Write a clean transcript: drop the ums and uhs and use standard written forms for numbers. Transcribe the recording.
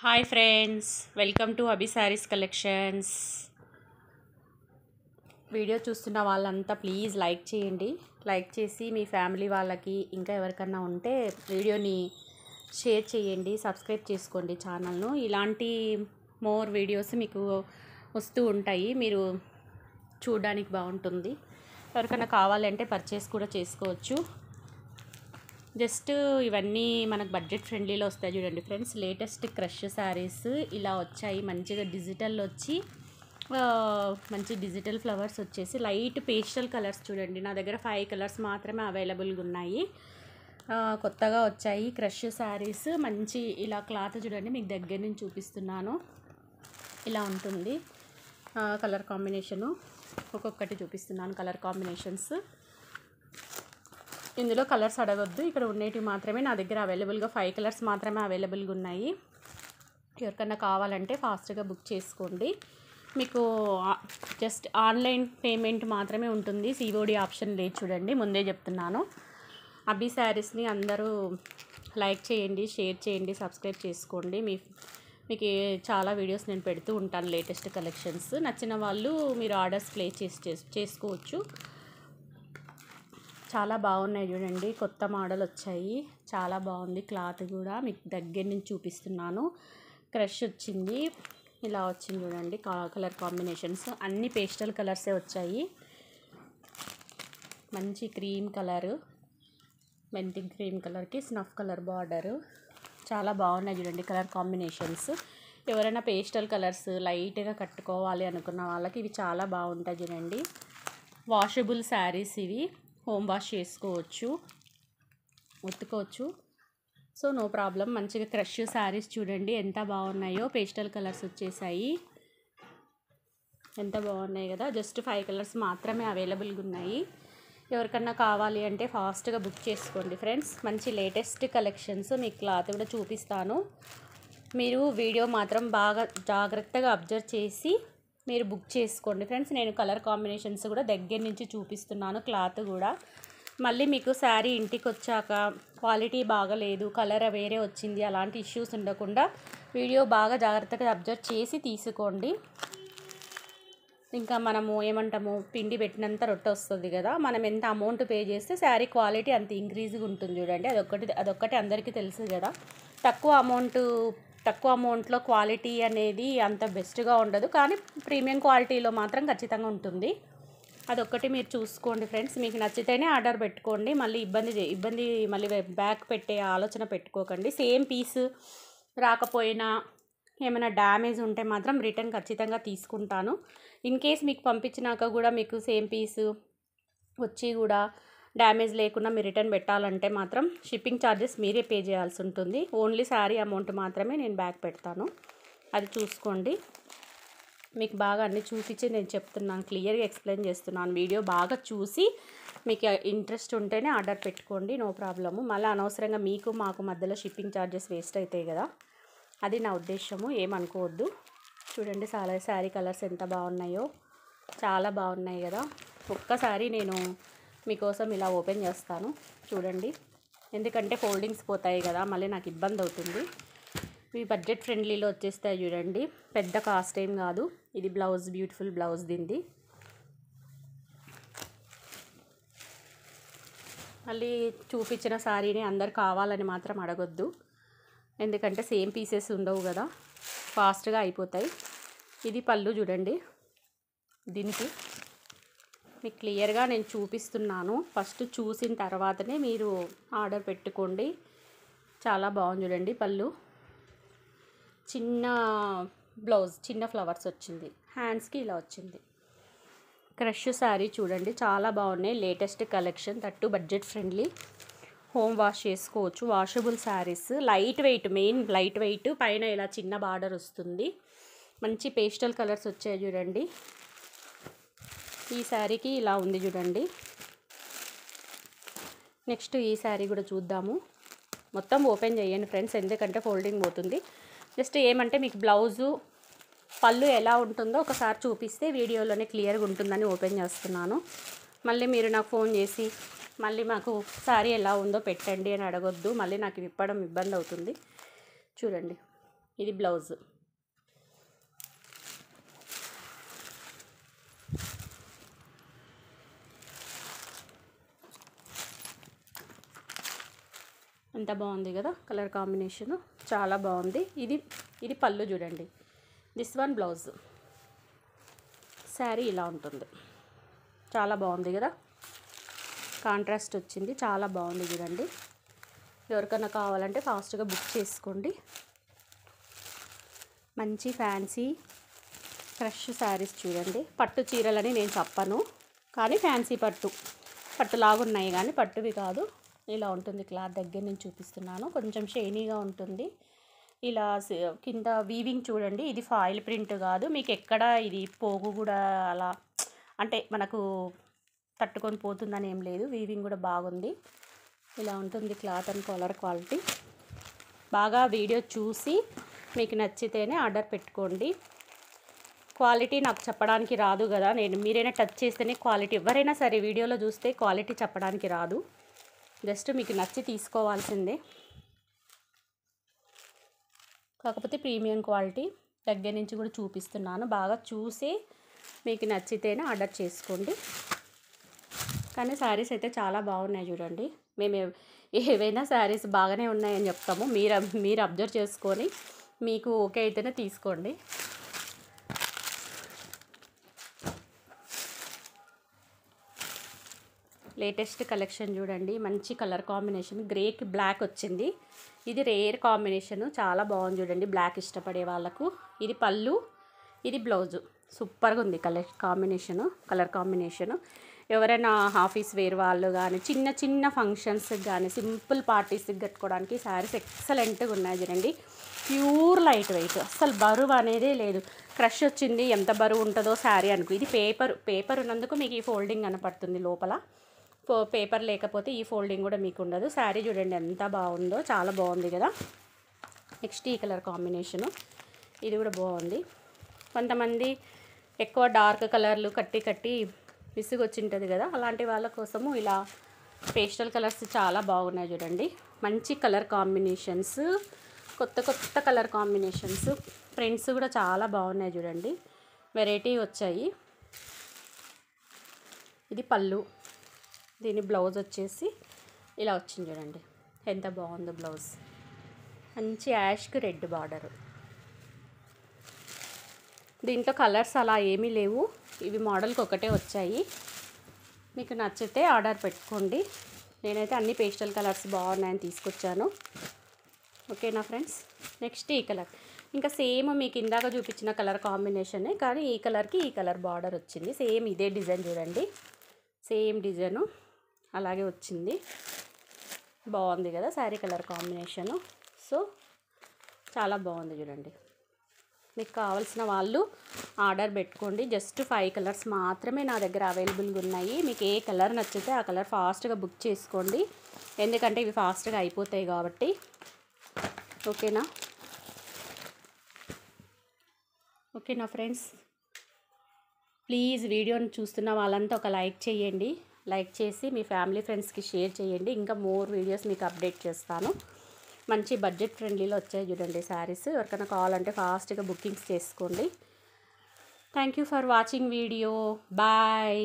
Hi friends, welcome to Abhi saris collections. Video చూస్తున్న వాళ్ళంతా please like చేయండి. లైక్ చేసి మీ ఫ్యామిలీ వాళ్ళకి ఇంకా ఎవరికన్నా ఉంటే వీడియోని షేర్ చేయండి. సబ్స్క్రైబ్ చేసుకోండి ఛానల్ను. ఇలాంటి మోర్ వీడియోస్ మీకు వస్తూ ఉంటాయి, మీరు చూడడానికి బాగుంటుంది. ఎవరికైనా కావాలంటే పర్చేస్ కూడా చేసుకోవచ్చు. జస్ట్ ఇవన్నీ మనకు బడ్జెట్ ఫ్రెండ్లీలో వస్తాయి. చూడండి ఫ్రెండ్స్, లేటెస్ట్ క్రష్ శారీస్ ఇలా వచ్చాయి. మంచిగా డిజిటల్ వచ్చి మంచి డిజిటల్ ఫ్లవర్స్ వచ్చేసి లైట్ పేస్టల్ కలర్స్. చూడండి, నా దగ్గర 5 కలర్స్ మాత్రమే అవైలబుల్గా ఉన్నాయి. కొత్తగా వచ్చాయి క్రష్ శారీస్. మంచి ఇలా క్లాత్ చూడండి, మీకు దగ్గర నుంచి చూపిస్తున్నాను. ఇలా ఉంటుంది కలర్ కాంబినేషను. ఒక్కొక్కటి చూపిస్తున్నాను కలర్ కాంబినేషన్స్. ఇందులో కలర్స్ అడగొద్దు, ఇక్కడ ఉండేటివి మాత్రమే నా దగ్గర అవైలబుల్గా 5 కలర్స్ మాత్రమే అవైలబుల్గా ఉన్నాయి. ఎవరికన్నా కావాలంటే ఫాస్ట్గా బుక్ చేసుకోండి. మీకు జస్ట్ ఆన్లైన్ పేమెంట్ మాత్రమే ఉంటుంది, సిఓడి ఆప్షన్ లేదు. చూడండి, ముందే చెప్తున్నాను. అభి శారీస్ని అందరూ లైక్ చేయండి, షేర్ చేయండి, సబ్స్క్రైబ్ చేసుకోండి. మీకు చాలా వీడియోస్ నేను పెడుతూ ఉంటాను, లేటెస్ట్ కలెక్షన్స్. నచ్చిన వాళ్ళు మీరు ఆర్డర్స్ ప్లేస్ చేసుకోవచ్చు. చాలా బాగున్నాయి చూడండి, కొత్త మోడల్ వచ్చాయి. చాలా బాగుంది క్లాత్ కూడా, మీకు దగ్గర నుంచి చూపిస్తున్నాను. క్రష్ వచ్చింది, ఇలా వచ్చింది చూడండి. కలర్ కాంబినేషన్స్ అన్ని పేస్టల్ కలర్సే వచ్చాయి. మంచి క్రీమ్ కలరు, మెంతి క్రీమ్ కలర్కి స్నఫ్ కలర్ బార్డరు. చాలా బాగున్నాయి చూడండి కలర్ కాంబినేషన్స్. ఎవరైనా పేస్టల్ కలర్స్ లైట్గా కట్టుకోవాలి అనుకున్న వాళ్ళకి ఇవి చాలా బాగుంటాయి చూడండి. వాషబుల్ శారీస్ ఇవి, హోమ్ వాష్ చేసుకోవచ్చు, ఉతుకోవచ్చు. So no problem. మంచిగా క్రష్ శారీస్ చూడండి ఎంత బాగున్నాయో. పేస్టల్ కలర్స్ వచ్చేసాయి, ఎంత బాగున్నాయి కదా. జస్ట్ 5 కలర్స్ మాత్రమే అవైలబుల్గా ఉన్నాయి. ఎవరికన్నా కావాలి అంటే ఫాస్ట్గా బుక్ చేసుకోండి ఫ్రెండ్స్. మంచి లేటెస్ట్ కలెక్షన్స్. మీకు క్లాత్ కూడా చూపిస్తాను. మీరు వీడియో మాత్రం బాగా జాగ్రత్తగా అబ్జర్వ్ చేసి మీరు బుక్ చేసుకోండి ఫ్రెండ్స్. నేను కలర్ కాంబినేషన్స్ కూడా దగ్గర నుంచి చూపిస్తున్నాను, క్లాత్ కూడా. మళ్ళీ మీకు శారీ ఇంటికి వచ్చాక క్వాలిటీ బాగలేదు, కలర్ వేరే వచ్చింది, అలాంటి ఇష్యూస్ ఉండకుండా వీడియో బాగా జాగ్రత్తగా అబ్జర్వ్ చేసి తీసుకోండి. ఇంకా మనము ఏమంటాము, పిండి పెట్టినంత రొట్టె వస్తుంది కదా. మనం ఎంత అమౌంట్ పే చేస్తే శారీ క్వాలిటీ అంత ఇంక్రీజ్గా ఉంటుంది చూడండి. అదొక్కటి అందరికీ తెలుసు కదా. తక్కువ అమౌంట్లో క్వాలిటీ అనేది అంత బెస్ట్గా ఉండదు, కానీ ప్రీమియం క్వాలిటీలో మాత్రం ఖచ్చితంగా ఉంటుంది. అదొక్కటి మీరు చూసుకోండి ఫ్రెండ్స్. మీకు నచ్చితేనే ఆర్డర్ పెట్టుకోండి. మళ్ళీ ఇబ్బంది మళ్ళీ బ్యాక్ పెట్టే ఆలోచన పెట్టుకోకండి. సేమ్ పీస్ రాకపోయినా ఏమైనా డ్యామేజ్ ఉంటే మాత్రం రిటర్న్ ఖచ్చితంగా తీసుకుంటాను. ఇన్ కేస్ మీకు పంపించినాక కూడా మీకు సేమ్ పీసు వచ్చి కూడా డ్యామేజ్ లేకుండా మీరు రిటర్న్ పెట్టాలంటే మాత్రం షిప్పింగ్ ఛార్జెస్ మీరే పే చేయాల్సి ఉంటుంది. ఓన్లీ శారీ అమౌంట్ మాత్రమే నేను బ్యాక్ పెడతాను, అది చూసుకోండి. మీకు బాగా అన్నీ చూపించి నేను చెప్తున్నాను, క్లియర్గా ఎక్స్ప్లెయిన్ చేస్తున్నాను. వీడియో బాగా చూసి మీకు ఇంట్రెస్ట్ ఉంటేనే ఆర్డర్ పెట్టుకోండి, నో ప్రాబ్లము. మళ్ళీ అనవసరంగా మీకు మాకు మధ్యలో షిప్పింగ్ ఛార్జెస్ వేస్ట్ అవుతాయి కదా, అది నా ఉద్దేశము, ఏమనుకోవద్దు. చూడండి శారీ కలర్స్ ఎంత బాగున్నాయో, చాలా బాగున్నాయి కదా. ఒక్కసారి నేను మీకోసం ఇలా ఓపెన్ చేస్తాను చూడండి, ఎందుకంటే ఫోల్డింగ్స్ పోతాయి కదా, మళ్ళీ నాకు ఇబ్బంది అవుతుంది. ఇవి బడ్జెట్ ఫ్రెండ్లీలో వచ్చేస్తాయి చూడండి, పెద్ద కాస్ట్ ఏం కాదు. ఇది బ్లౌజ్, బ్యూటిఫుల్ బ్లౌజ్ దీనిది. మళ్ళీ చూపించిన శారీని అందరు కావాలని మాత్రం అడగొద్దు, ఎందుకంటే సేమ్ పీసెస్ ఉండవు కదా, ఫాస్ట్గా అయిపోతాయి. ఇది పళ్ళు చూడండి, దీనికి మీకు క్లియర్గా నేను చూపిస్తున్నాను. ఫస్ట్ చూసిన తర్వాతనే మీరు ఆర్డర్ పెట్టుకోండి. చాలా బాగుంది చూడండి పళ్ళు. చిన్న బ్లౌజ్, చిన్న ఫ్లవర్స్ వచ్చింది, హ్యాండ్స్కి ఇలా వచ్చింది. క్రష్ శారీ చూడండి, చాలా బాగున్నాయి. లేటెస్ట్ కలెక్షన్, తట్టు బడ్జెట్ ఫ్రెండ్లీ, హోమ్ వాష్ చేసుకోవచ్చు. Washable saris, light weight, main light weight, పైన ఇలా చిన్న బార్డర్ వస్తుంది. మంచి పేస్టల్ కలర్స్ వచ్చాయి చూడండి. ఈ శారీకి ఇలా ఉంది చూడండి. నెక్స్ట్ ఈ శారీ కూడా చూద్దాము. మొత్తం ఓపెన్ చేయండి ఫ్రెండ్స్, ఎందుకంటే ఫోల్డింగ్ పోతుంది. జస్ట్ ఏమంటే మీకు బ్లౌజు పళ్ళు ఎలా ఉంటుందో ఒకసారి చూపిస్తే వీడియోలోనే క్లియర్గా ఉంటుందని ఓపెన్ చేస్తున్నాను. మళ్ళీ మీరు నాకు ఫోన్ చేసి మళ్ళీ మాకు శారీ ఎలా ఉందో పెట్టండి అని అడగొద్దు, మళ్ళీ నాకు విప్పడం ఇబ్బంది అవుతుంది. చూడండి, ఇది బ్లౌజ్. ఎంత బాగుంది కదా కలర్ కాంబినేషను, చాలా బాగుంది. ఇది పళ్ళు చూడండి. This one blouse. శారీ ఇలా ఉంటుంది. చాలా బాగుంది కదా, కాంట్రాస్ట్ వచ్చింది, చాలా బాగుంది చూడండి. ఎవరికైనా కావాలంటే ఫాస్ట్గా బుక్ చేసుకోండి. మంచి ఫ్యాన్సీ ఫ్రెష్ శారీస్ చూడండి. పట్టు చీరలని నేను చెప్పను, కానీ ఫ్యాన్సీ పట్టులాగున్నాయి కానీ పట్టువి కాదు. ఇలా ఉంటుంది క్లాత్. దగ్గర నుంచి చూపిస్తున్నాను. కొంచెం షైనీగా ఉంటుంది. ఇలా కింద వీవింగ్ చూడండి. ఇది ఫాయిల్ ప్రింట్ కాదు, మీకు ఎక్కడ ఇది పోగు కూడా అలా అంటే మనకు తట్టుకొని పోతుందని ఏం లేదు. వీవింగ్ కూడా బాగుంది. ఇలా ఉంటుంది క్లాత్ అండ్ కలర్ క్వాలిటీ. బాగా వీడియో చూసి మీకు నచ్చితేనే ఆర్డర్ పెట్టుకోండి. క్వాలిటీ నాకు చెప్పడానికి రాదు కదా, మీరైనా టచ్ చేస్తేనే క్వాలిటీ. ఎవరైనా సరే వీడియోలో చూస్తే క్వాలిటీ చెప్పడానికి రాదు. జస్ట్ మీకు నచ్చి తీసుకోవాల్సిందే. కాకపోతే ప్రీమియం క్వాలిటీ. దగ్గర నుంచి కూడా చూపిస్తున్నాను. బాగా చూసి మీకు నచ్చితేనే ఆర్డర్ చేసుకోండి. కానీ శారీస్ అయితే చాలా బాగున్నాయి చూడండి. మేము ఏవైనా శారీస్ బాగానే ఉన్నాయని చెప్తాము. మీరు అబ్జర్వ్ చేసుకొని మీకు ఓకే అయితేనే తీసుకోండి. లేటెస్ట్ కలెక్షన్ చూడండి. మంచి కలర్ కాంబినేషన్, గ్రేకి బ్లాక్ వచ్చింది. ఇది రేర్ కాంబినేషను, చాలా బాగుంది చూడండి. బ్లాక్ ఇష్టపడే వాళ్ళకు. ఇది పళ్ళు, ఇది బ్లౌజు. సూపర్గా ఉంది కలర్ కాంబినేషను. ఎవరైనా ఆఫీస్ వేర్ వాళ్ళు కానీ చిన్న చిన్న ఫంక్షన్స్కి కానీ సింపుల్ పార్టీస్కి కట్టుకోవడానికి శారీస్ ఎక్సలెంట్గా ఉన్నాయి చూడండి. ప్యూర్ లైట్ వెయిట్, అసలు బరువు అనేదే లేదు. క్రష్ వచ్చింది, ఎంత బరువు ఉంటుందో శారీ అనుకో. ఇది పేపర్ ఉన్నందుకు మీకు ఈ ఫోల్డింగ్ కనపడుతుంది లోపల. పేపర్ లేకపోతే ఈ ఫోల్డింగ్ కూడా మీకు ఉండదు. శారీ చూడండి ఎంత బాగుందో, చాలా బాగుంది కదా. నెక్స్ట్ ఈ కలర్ కాంబినేషను, ఇది కూడా బాగుంది. కొంతమంది ఎక్కువ డార్క్ కలర్లు కట్టి విసుగు వచ్చింటుంది కదా, అలాంటి వాళ్ళ కోసము ఇలా పేస్టల్ కలర్స్ చాలా బాగున్నాయి చూడండి. మంచి కలర్ కాంబినేషన్స్, కొత్త కలర్ కాంబినేషన్స్. ప్రింట్స్ కూడా చాలా బాగున్నాయి చూడండి. వెరైటీ వచ్చాయి. ఇది పళ్ళు, దీని బ్లౌజ్ వచ్చేసి ఇలా వచ్చింది చూడండి. ఎంత బాగుందో బ్లౌజ్. మంచి యాష్కి రెడ్ బార్డరు. దీంట్లో కలర్స్ అలా ఏమీ లేవు, ఇవి మోడల్కి ఒకటే వచ్చాయి. మీకు నచ్చితే ఆర్డర్ పెట్టుకోండి. నేనైతే అన్ని పేస్టల్ కలర్స్ బాగున్నాయని తీసుకొచ్చాను. ఓకేనా ఫ్రెండ్స్. నెక్స్ట్ ఈ కలర్, ఇంకా సేమ్ మీకు ఇందాక చూపించిన కలర్ కాంబినేషనే, కానీ ఈ కలర్కి ఈ కలర్ బార్డర్ వచ్చింది. సేమ్ ఇదే డిజైన్ చూడండి, సేమ్ డిజైను అలాగే వచ్చింది. బాగుంది కదా శారీ కలర్ కాంబినేషను. సో చాలా బాగుంది చూడండి. మీకు కావాల్సిన వాళ్ళు ఆర్డర్ పెట్టుకోండి. జస్ట్ 5 కలర్స్ మాత్రమే నా దగ్గర అవైలబుల్గా ఉన్నాయి. మీకు ఏ కలర్ నచ్చితే ఆ కలర్ ఫాస్ట్గా బుక్ చేసుకోండి, ఎందుకంటే ఇవి ఫాస్ట్గా అయిపోతాయి కాబట్టి. ఓకేనా ఫ్రెండ్స్. ప్లీజ్ వీడియోని చూస్తున్న వాళ్ళంతా ఒక లైక్ చేయండి. లైక్ చేసి మీ ఫ్యామిలీ ఫ్రెండ్స్కి షేర్ చేయండి. ఇంకా మోర్ వీడియోస్ మీకు అప్డేట్ చేస్తాను. మంచి బడ్జెట్ ఫ్రెండ్లీలో వచ్చాయి చూడండి శారీస్. ఎవరికైనా కావాలంటే ఫాస్ట్గా బుకింగ్స్ చేసుకోండి. Thank you for watching video. Bye.